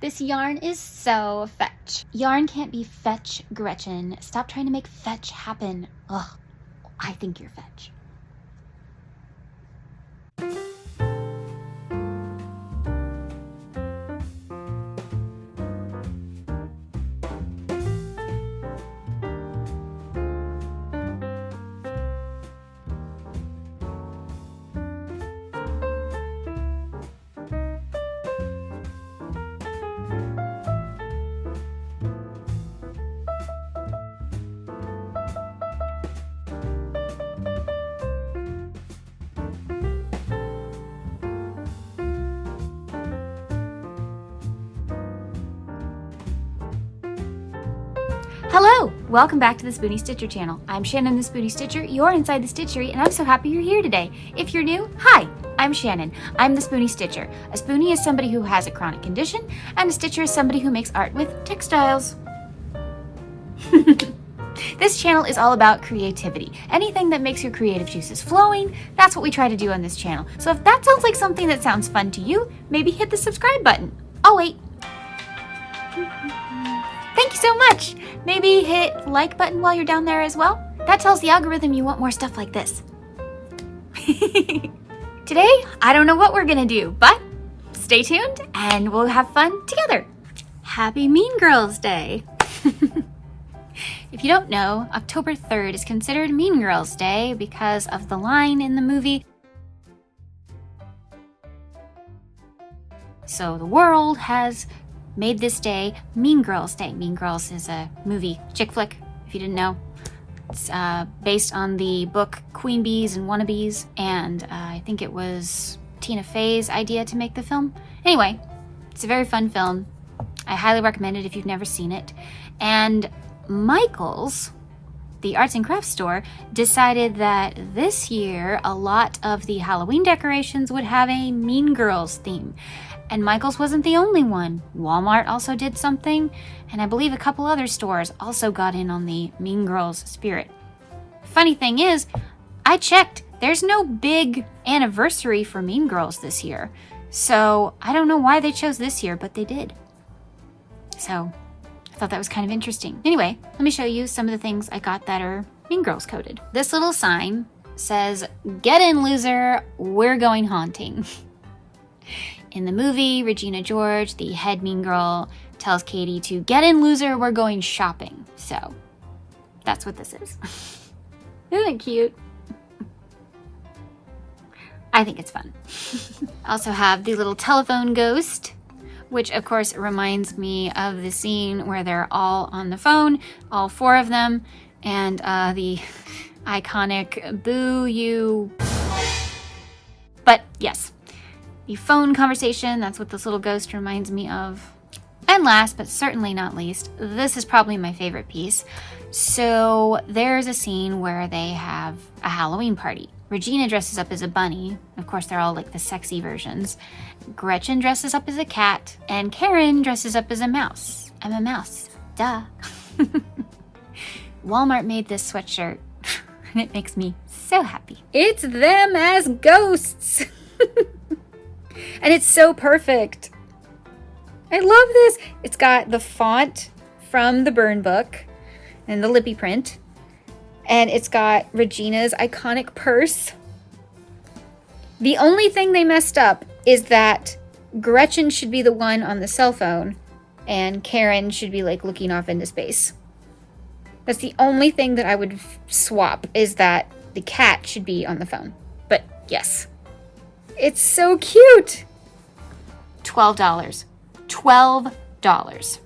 This yarn is so fetch. Yarn can't be fetch, Gretchen. Stop trying to make fetch happen. Ugh, I think you're fetch. Hello! Welcome back to the Spoonie Stitcher channel. I'm Shannon the Spoonie Stitcher, you're inside the Stitchery, and I'm so happy you're here today. If you're new, hi! I'm Shannon. I'm the Spoonie Stitcher. A Spoonie is somebody who has a chronic condition, and a Stitcher is somebody who makes art with textiles. This channel is all about creativity. Anything that makes your creative juices flowing, that's what we try to do on this channel. So if that sounds like something that sounds fun to you, maybe hit the subscribe button. Oh wait. Thank you so much! Maybe hit like button while you're down there as well. That tells the algorithm you want more stuff like this. Today, I don't know what we're gonna do, but stay tuned and we'll have fun together. Happy Mean Girls Day! If you don't know, October 3rd is considered Mean Girls Day because of the line in the movie. So the world has made this day Mean Girls Day. Mean Girls is a movie, chick flick, if you didn't know. It's based on the book Queen Bees and Wannabes, and I think it was Tina Fey's idea to make the film. Anyway, it's a very fun film. I highly recommend it if you've never seen it. And Michael's, the arts and crafts store, decided that this year a lot of the Halloween decorations would have a Mean Girls theme. And Michael's wasn't the only one. Walmart also did something, and I believe a couple other stores also got in on the Mean Girls spirit. Funny thing is, I checked, there's no big anniversary for Mean Girls this year. So I don't know why they chose this year, but they did. So I thought that was kind of interesting. Anyway, let me show you some of the things I got that are Mean Girls coded. This little sign says, "Get in, loser, we're going haunting." In the movie, Regina George, the head mean girl, tells Katie to get in, loser, we're going shopping. So that's what this is. Isn't it cute? I think it's fun. I also have the little telephone ghost, which of course reminds me of the scene where they're all on the phone, all four of them, and the iconic boo you. But yes. The phone conversation, that's what this little ghost reminds me of. And last, but certainly not least, this is probably my favorite piece. So there's a scene where they have a Halloween party. Regina dresses up as a bunny. Of course, they're all like the sexy versions. Gretchen dresses up as a cat, and Karen dresses up as a mouse. I'm a mouse, duh. Walmart made this sweatshirt, and it makes me so happy. It's them as ghosts! And it's so perfect. I love this. It's got the font from the burn book and the lippy print. And it's got Regina's iconic purse. The only thing they messed up is that Gretchen should be the one on the cell phone and Karen should be like looking off into space. That's the only thing that I would swap, is that the cat should be on the phone. But yes. It's so cute. $12. $12.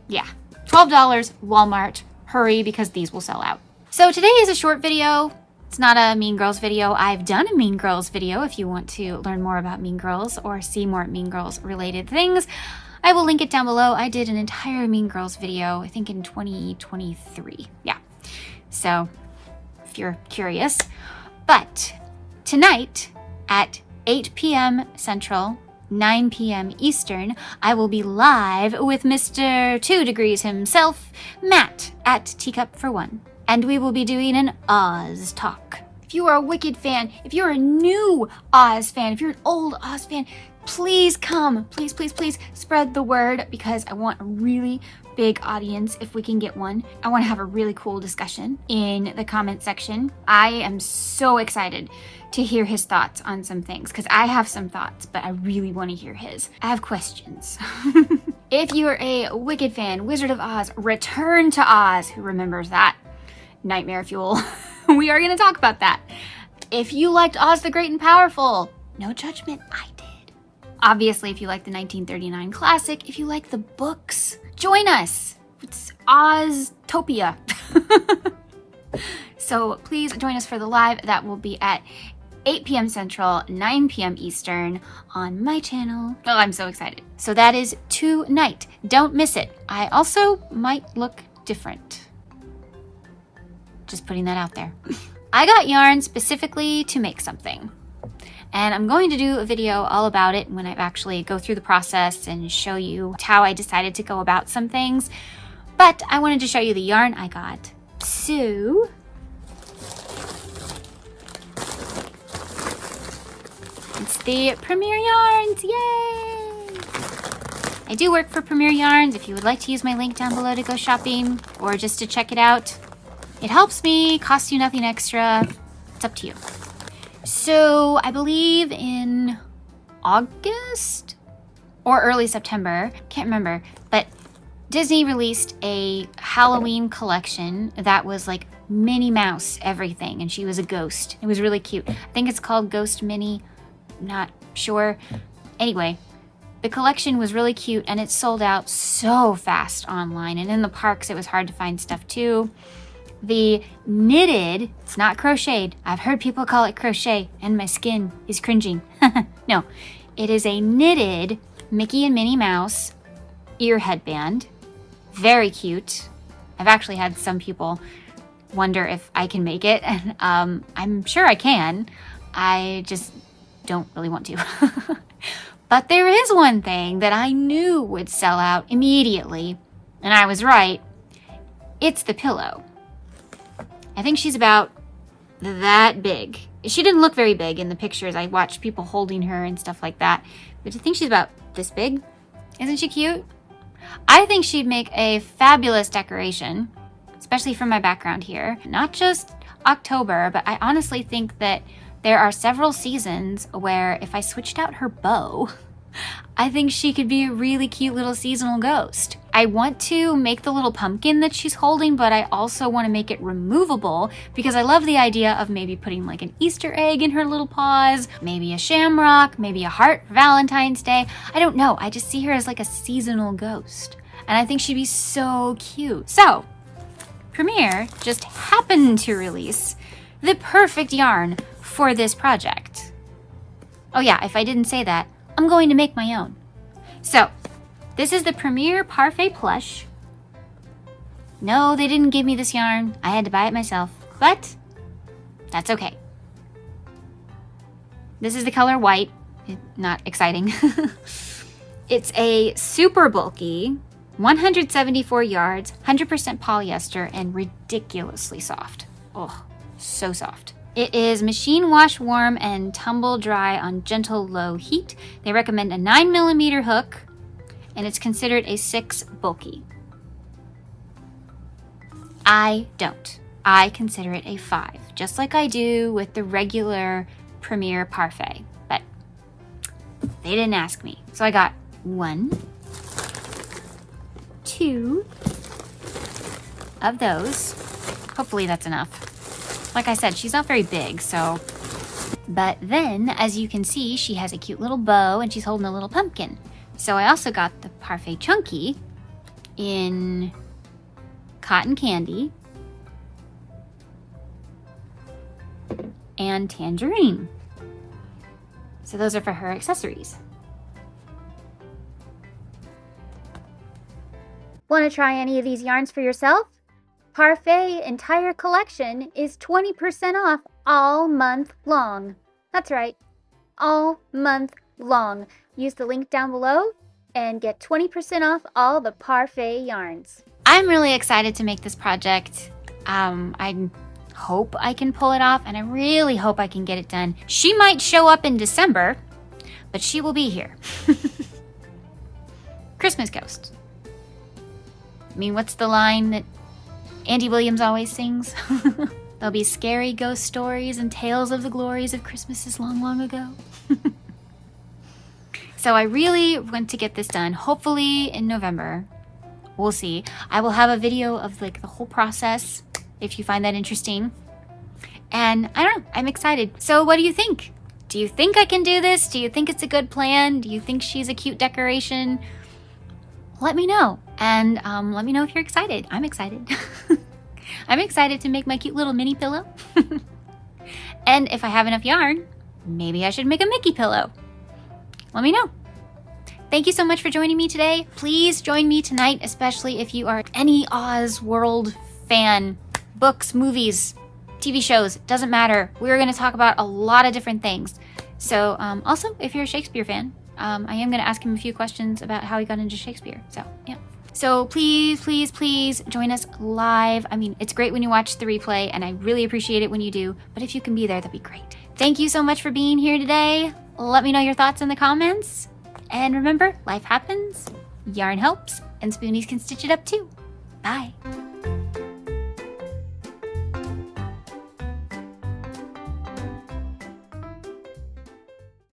Yeah, $12, Walmart. Hurry, because these will sell out. So today is a short video. It's not a Mean Girls video. I've done a Mean Girls video if you want to learn more about Mean Girls or see more Mean Girls related things. I will link it down below. I did an entire Mean Girls video, I think in 2023. Yeah, so if you're curious. But tonight, at 8 p.m. Central, 9 p.m. Eastern, I will be live with Mr. 2 Degrees himself, Matt, at Teacup for One. And we will be doing an Oz talk. If you are a Wicked fan, if you're a new Oz fan, if you're an old Oz fan, please come. Please, please, please spread the word because I want a really big audience if we can get one. I want to have a really cool discussion in the comment section. I am so excited to hear his thoughts on some things because I have some thoughts, but I really want to hear his. I have questions. If you're a Wicked fan, Wizard of Oz, Return to Oz, who remembers that? Nightmare fuel. We are going to talk about that. If you liked Oz the Great and Powerful, no judgment, I did. Obviously, if you like the 1939 classic, if you like the books, join us. It's Oztopia. So please join us for the live. That will be at 8 p.m. Central, 9 p.m. Eastern on my channel. Oh, I'm so excited. So that is tonight. Don't miss it. I also might look different. Just putting that out there. I got yarn specifically to make something. And I'm going to do a video all about it when I actually go through the process and show you how I decided to go about some things. But I wanted to show you the yarn I got. So it's the Premier Yarns, yay! I do work for Premier Yarns. If you would like to use my link down below to go shopping or just to check it out, it helps me, costs you nothing extra. It's up to you. So I believe in August or early September, can't remember, but Disney released a Halloween collection that was like Minnie Mouse everything, and she was a ghost. It was really cute. I think it's called Ghost Minnie, not sure. Anyway, the collection was really cute and it sold out so fast online, and in the parks it was hard to find stuff too. The knitted, it's not crocheted. I've heard people call it crochet and my skin is cringing. No, it is a knitted Mickey and Minnie Mouse ear headband. Very cute. I've actually had some people wonder if I can make it, and I'm sure I can. I just don't really want to. But there is one thing that I knew would sell out immediately, and I was right. It's the pillow. I think she's about that big. She didn't look very big in the pictures. I watched people holding her and stuff like that. But I think she's about this big. Isn't she cute? I think she'd make a fabulous decoration, especially for my background here. Not just October, but I honestly think that there are several seasons where if I switched out her bow, I think she could be a really cute little seasonal ghost. I want to make the little pumpkin that she's holding, but I also want to make it removable because I love the idea of maybe putting like an Easter egg in her little paws, maybe a shamrock, maybe a heart for Valentine's Day. I don't know. I just see her as like a seasonal ghost, and I think she'd be so cute. So, Premier just happened to release the perfect yarn for this project. Oh yeah, if I didn't say that, I'm going to make my own. So, this is the Premier Parfait Plush. No, they didn't give me this yarn. I had to buy it myself, but that's okay. This is the color white. Not exciting. It's a super bulky, 174 yards, 100% polyester, and ridiculously soft. Oh, so soft. It is machine wash warm and tumble dry on gentle low heat. They recommend a 9mm hook, and it's considered a 6 bulky. I don't. I consider it a 5, just like I do with the regular Premier Parfait, but they didn't ask me. So I got 1, 2 of those. Hopefully that's enough. Like I said, she's not very big, so. But then, as you can see, she has a cute little bow and she's holding a little pumpkin. So I also got the Parfait Chunky in Cotton Candy and Tangerine. So those are for her accessories. Want to try any of these yarns for yourself? Parfait entire collection is 20% off all month long. That's right, all month long. Use the link down below and get 20% off all the Parfait yarns. I'm really excited to make this project. I hope I can pull it off, and I really hope I can get it done. She might show up in December, but she will be here. Christmas ghost. I mean, what's the line that Andy Williams always sings? There'll be scary ghost stories and tales of the glories of Christmases long, long ago. So I really want to get this done, hopefully in November. We'll see. I will have a video of like the whole process if you find that interesting. And I don't know, I'm excited. So what do you think? Do you think I can do this? Do you think it's a good plan? Do you think she's a cute decoration? Let me know. And let me know if you're excited. I'm excited. I'm excited to make my cute little mini pillow. And if I have enough yarn, maybe I should make a Mickey pillow. Let me know. Thank you so much for joining me today. Please join me tonight, especially if you are any Oz World fan. Books, movies, TV shows, doesn't matter. We're going to talk about a lot of different things. So also, if you're a Shakespeare fan, I am going to ask him a few questions about how he got into Shakespeare. So, yeah. So please, please, please join us live. I mean, it's great when you watch the replay, and I really appreciate it when you do. But if you can be there, that'd be great. Thank you so much for being here today. Let me know your thoughts in the comments. And remember, life happens, yarn helps, and spoonies can stitch it up too. Bye.